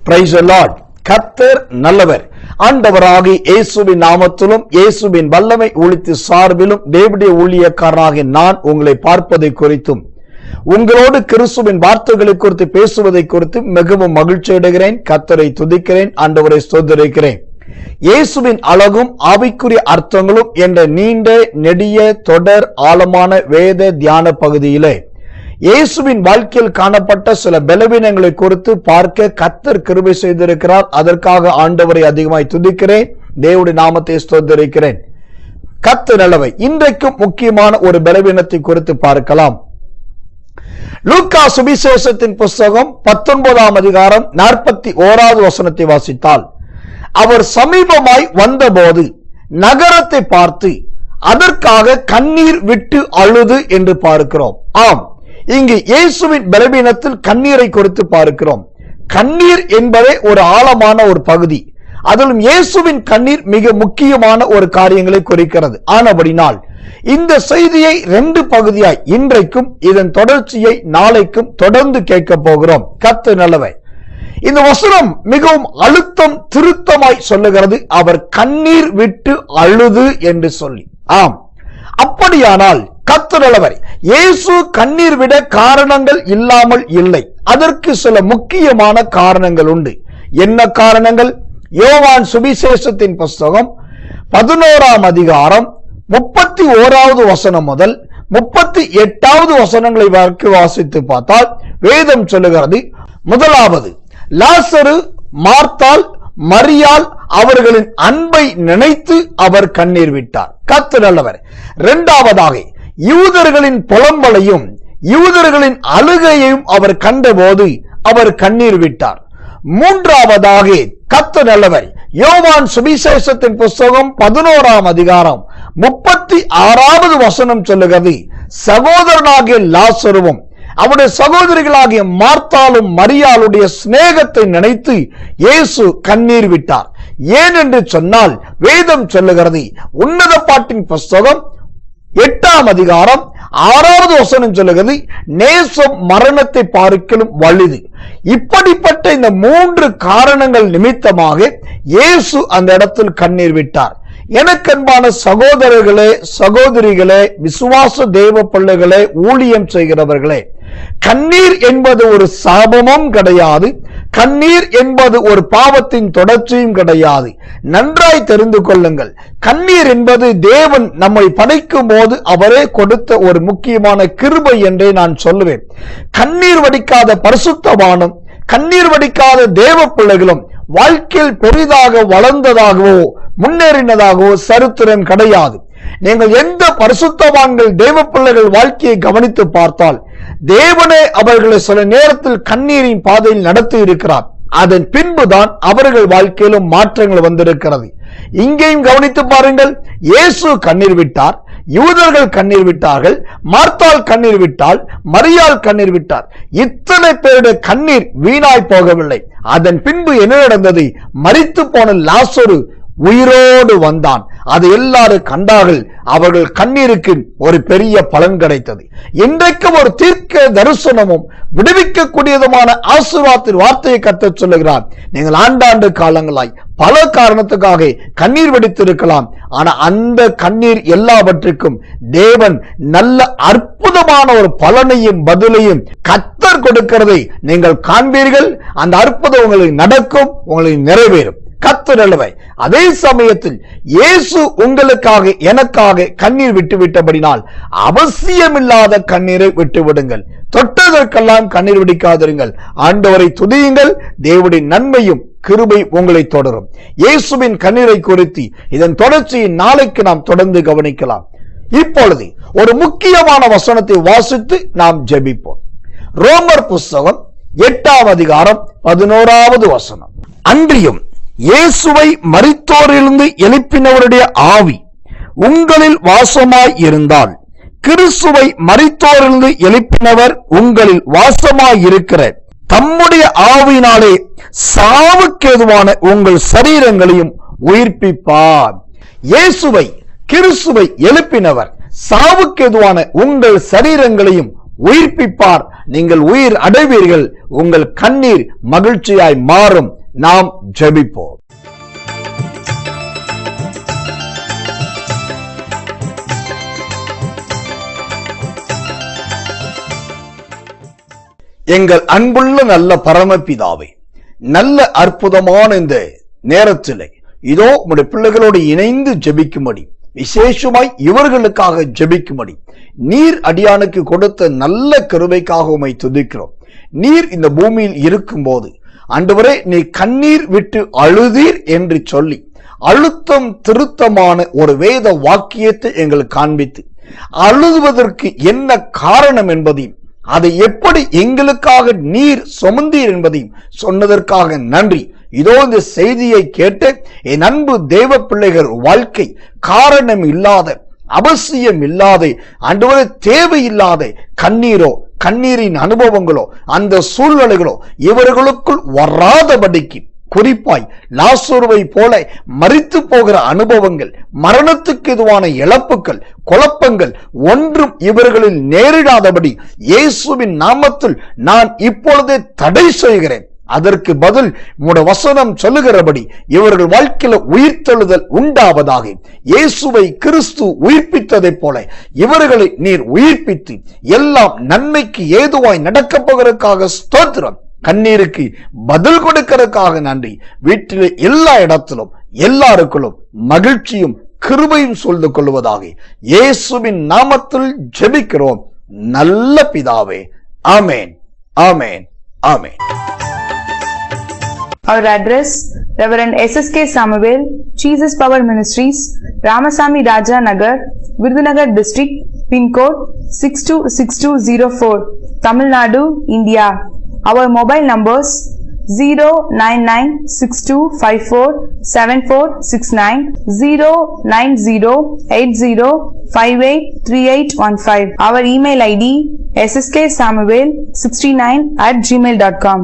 Praise the Lord. கர்த்தர் நல்லவர். ஆண்டவராகிய இயேசுவின் நாமத்திலும் இயேசுவின் வல்லமை ஒளித்து சார்பிலும் தேவனுடைய ஊழியக்காரனாகிய நான் உங்களை பார்ப்பதை குறித்தும் உங்களோடு கிறிஸ்துவின் வார்த்தைகளை குறித்து பேசுவதை குறித்து மிகவும் மகிழ்ச்சி அடைகிறேன். கர்த்தரை துதிக்கிறேன், ஆண்டவரை ஸ்தோத்திரிக்கிறேன். இயேசுவின் அழகும் ஆவிக்குரிய அர்த்தங்களும் என்ற நீண்ட நெடிய தொடர் ஆழமான வேத தியான பகுதியிலே இயேசுவின் வாழ்க்கையில் காணப்பட்ட சில பலவீனங்களை குறித்து பார்க்க கர்த்தர் கிருபை செய்திருக்கிறார். அதற்காக ஆண்டவரை அதிகமாய் துதிக்கிறேன், தேவனுடைய நாமத்தை ஸ்தோத்திரிக்கிறேன். கர்த்தர் நல்லவர். இன்றைக்கும் முக்கியமான ஒரு பலவீனத்தை குறித்து பார்க்கலாம். லூக்கா சுவிசேஷத்தின் புஸ்தகம் 19ஆம் அதிகாரம் 41வது வசனத்தை வாசித்தால், அவர் சமீபமாய் வந்தபோது நகரத்தை பார்த்து அதற்காக கண்ணீர் விட்டு அழுது என்று பார்க்கிறோம். ஆம், இங்கு இயேசுவின் பலவீனத்தில் கண்ணீரை குறித்து பார்க்கிறோம். கண்ணீர் என்பதே ஒரு ஆழமான ஒரு பகுதி. அதிலும் இயேசுவின் கண்ணீர் மிக முக்கியமான ஒரு காரியங்களை குறிக்கிறது. ஆனபடினால் இந்த செய்தியை 2 பகுதியாய் இன்றைக்கும் இதன் தொடர்ச்சியை நாளைக்கும் தொடர்ந்து கேட்க போகிறோம். கர்த்தர் நல்லவர். இந்த வசனம் மிகவும் அழுத்தம் திருத்தமாய் சொல்லுகிறது, அவர் கண்ணீர் விட்டு அழுது என்று சொல்லி. ஆம், அப்படியானால் கர்த்தர் நல்லவர். இயேசு கண்ணீர் விட காரணங்கள் இல்லாமல் இல்லை. அதற்கு சில முக்கியமான காரணங்கள் உண்டு. என்ன காரணங்கள்? யோவான் சுவிசேஷத்தின் புஸ்தகம் 11ஆம் அதிகாரம் 31வது வசனம் முதல் 38வது வசனங்களை வாசித்து பார்த்தால் வேதம் சொல்லுகிறது, முதலாவது லாசரு, மார்த்தாள், மரியாள் அவர்களின் அன்பை நினைத்து அவர் கண்ணீர் விட்டார். கர்த்தர் நல்லவர். இரண்டாவதாக யூதர்களின் புலம்பலையும் யூதர்களின் அழுகையையும் அவர் கண்டபோது அவர் கண்ணீர் விட்டார். மூன்றாவதாக கர்த்தர் நல்லவர். யோவான் சுவிசேஷத்தின் புஸ்தகம் 11ஆம் அதிகாரம் 36வது வசனம் சொல்லுகிறது, சகோதரனாகிய லாசருவும் அவருடைய சகோதரிகளாகிய மார்த்தாளும் மரியாளுடைய சிநேகத்தை நினைத்து இயேசு கண்ணீர் விட்டார். ஏன் என்று சொன்னால் வேதம் சொல்லுகிறது, உன்னத பாட்டின் புஸ்தகம் 8ஆம் அதிகாரம் 6வது வசனம் சொல்லுகிறது, நேசம் மரணத்தை பார்க்கிலும் வலிது. இப்படிப்பட்ட இந்த 3 காரணங்கள் நிமித்தமாக இயேசு அந்த இடத்தில் கண்ணீர் விட்டார். எனக்கன்பான சகோதரர்களே, சகோதரிகளே, விசுவாச தேவ பிள்ளைகளே, ஊழியம் செய்கிறவர்களே, கண்ணீர் என்பது ஒரு சாபமும் கிடையாது. கண்ணீர் என்பது ஒரு பாவத்தின் தொடர்ச்சியும் கிடையாது. நன்றாய் தெரிந்து கொள்ளுங்கள், கண்ணீர் என்பது தேவன் நம்மை படைக்கும் போது அவரே கொடுத்த ஒரு முக்கியமான கிருபை என்றே நான் சொல்லுவேன். கண்ணீர் வடிக்காத பரிசுத்தவானும் கண்ணீர் வடிக்காத தேவ பிள்ளைகளும் வாழ்க்கையில் பெரிதாக வளர்ந்ததாகவோ முன்னேறினதாகவோ சரித்திரம் கிடையாது. நீங்கள் எந்த பரிசுத்தவான்கள் தேவ பிள்ளைகள் வாழ்க்கையை கவனித்து பார்த்தால் தேவனே அவர்களை சில நேரத்தில் கண்ணீரின் பாதையில் நடத்தி இருக்கிறார். அதன் பின்புதான் அவர்கள் வாழ்க்கையிலும் மாற்றங்கள் வந்திருக்கிறது. இங்கேயும் கவனித்து பாருங்கள், இயேசு கண்ணீர் விட்டார், யூதர்கள் கண்ணீர் விட்டார்கள், மார்த்தாள் கண்ணீர் விட்டாள், மரியாள் கண்ணீர் விட்டார். இத்தனை பேருடைய கண்ணீர் வீணாய் போகவில்லை. அதன் பின்பு என்ன நடந்தது? மரித்து போன லாசரு உயிரோடு வந்தான். அது எல்லாரும் கண்டார்கள். அவர்கள் கண்ணீருக்கு ஒரு பெரிய பலன் கிடைத்தது. இன்றைக்கும் ஒரு தீர்க்க தரிசனமும் விடுவிக்கக்கூடியதுமான ஆசீர்வாதத்தின் வார்த்தையை கர்த்தர் சொல்லுகிறார். நீங்கள் ஆண்டாண்டு காலங்களாய் பல காரணத்துக்காக கண்ணீர் வெடித்திருக்கலாம். ஆனா அந்த கண்ணீர் எல்லாவற்றுக்கும் தேவன் நல்ல அற்புதமான ஒரு பலனையும் பதிலையும் கர்த்தர் கொடுக்கிறதை நீங்கள் காண்பீர்கள். அந்த அற்புதம் உங்களுக்கு நடக்கும், உங்களுக்கு நிறைவேறும். கர்த்தர் நல்லவர். அதே சமயத்தில் இயேசு உங்களுக்காக எனக்காக கண்ணீர் விட்டுவிட்டபடினால் அவசியமில்லாத கண்ணீரை விட்டுவிடுங்கள். தொட்டதற்கெல்லாம் கண்ணீர் விடிக்காதிருங்கள். ஆண்டவரை துதியுங்கள். தேவனுடைய நன்மையும் கிருபை உங்களை தொடரும். இயேசுவின் கண்ணீரை குறித்து இதன் தொடர்ச்சியை நாளைக்கு நாம் தொடர்ந்து கவனிக்கலாம். இப்பொழுது ஒரு முக்கியமான வசனத்தை வாசித்து நாம் ஜெபிப்போம். ரோமர் புஸ்தகம் 8ஆம் அதிகாரம் 11வது வசனம், அன்றியும் இயேசுவை மரித்தோரிலிருந்து எழுப்பினவருடைய ஆவி உங்களில் வாசமாய் இருந்தால், கிறிஸ்துவை மரித்தோரிலிருந்து எழுப்பினவர் உங்களில் வாசமாய் இருக்கிற தம்முடைய ஆவியினாலே சாவுக்கேதுவான உங்கள் சரீரங்களையும் உயிர்ப்பிப்பார். இயேசுவை கிறிஸ்துவை எழுப்பினவர் சாவுக்கேதுவான உங்கள் சரீரங்களையும் உயிர்ப்பிப்பார். நீங்கள் உயிர் அடைவீர்கள். உங்கள் கண்ணீர் மகிழ்ச்சியாய் மாறும். நாம் ஜெபிப்போம். எங்கள் அன்புள்ள நல்ல பரமபிதாவே, நல்ல அற்புதமான இந்த நேரத்திலே இதோ உம்முடைய பிள்ளைகளோடு இணைந்து ஜெபிக்கும்படி, விசேஷமாய் இவர்களுக்காக ஜெபிக்கும்படி நீர் அடியானுக்கு கொடுத்த நல்ல கிருபைக்காக உம்மை துதிக்கிறோம். நீர் இந்த பூமியில் இருக்கும் போது ஆண்டவரே, நீ கண்ணீர் விட்டு அழுதீர் என்று சொல்லி அழுத்தம் திருத்தமான ஒரு வேத வாக்கியத்தை எங்களுக்கு காண்பித்து அழுதுவதற்கு என்ன காரணம் என்பதையும் அதை எப்படி எங்களுக்காக நீர் சுமந்தீர் என்பதையும் சொன்னதற்காக நன்றி. இதோ இந்த செய்தியை கேட்டு என் அன்பு தேவ பிள்ளைகள் வாழ்க்கை காரணம் இல்லாத, அவசியம் இல்லாத, ஆண்டவரே தேவையில்லாத கண்ணீரோ, கண்ணீரின் அனுபவங்களோ, அந்த சூழ்நிலைகளோ இவர்களுக்குள் வராதபடிக்கு, குறிப்பாய் லாசருவை போல மரித்து போகிற அனுபவங்கள், மரணத்துக்கு எதுவான இழப்புகள், குழப்பங்கள் ஒன்றும் இவர்களில் நேரிடாதபடி இயேசுவின் நாமத்தில் நான் இப்பொழுதே தடை செய்கிறேன். அதற்கு பதில் உம்முடைய வசனம் சொல்லுகிறபடி இவர்கள் வாழ்க்கையில உயிர்த்தெழுதல் உண்டாவதாக. இயேசுவை கிறிஸ்து உயிர்ப்பித்ததை போல இவர்களை நீர் உயிர்ப்பித்து எல்லாம் நன்மைக்கு ஏதுவாய் நடக்கப் போகிறதுக்காக ஸ்தோத்திரம். கண்ணீருக்கு பதில் கொடுக்கிறதுக்காக நன்றி. வீட்டில் எல்லா இடத்திலும் எல்லாருக்குள்ளும் மகிழ்ச்சியும் கிருபையும் சொல்ந்து கொள்வதாக இயேசுவின் நாமத்தில் ஜெபிக்கிறோம் நல்ல பிதாவே. ஆமேன், ஆமேன், ஆமேன். Our address: Reverend SSK Samuel, Jesus Power Ministries, Ramasamy Raja Nagar, Virudhunagar District, Pin Code 626204, Tamil Nadu, India. Our mobile numbers: 09962547469, 09080583815. Our email ID: ssksamuel69@gmail.com.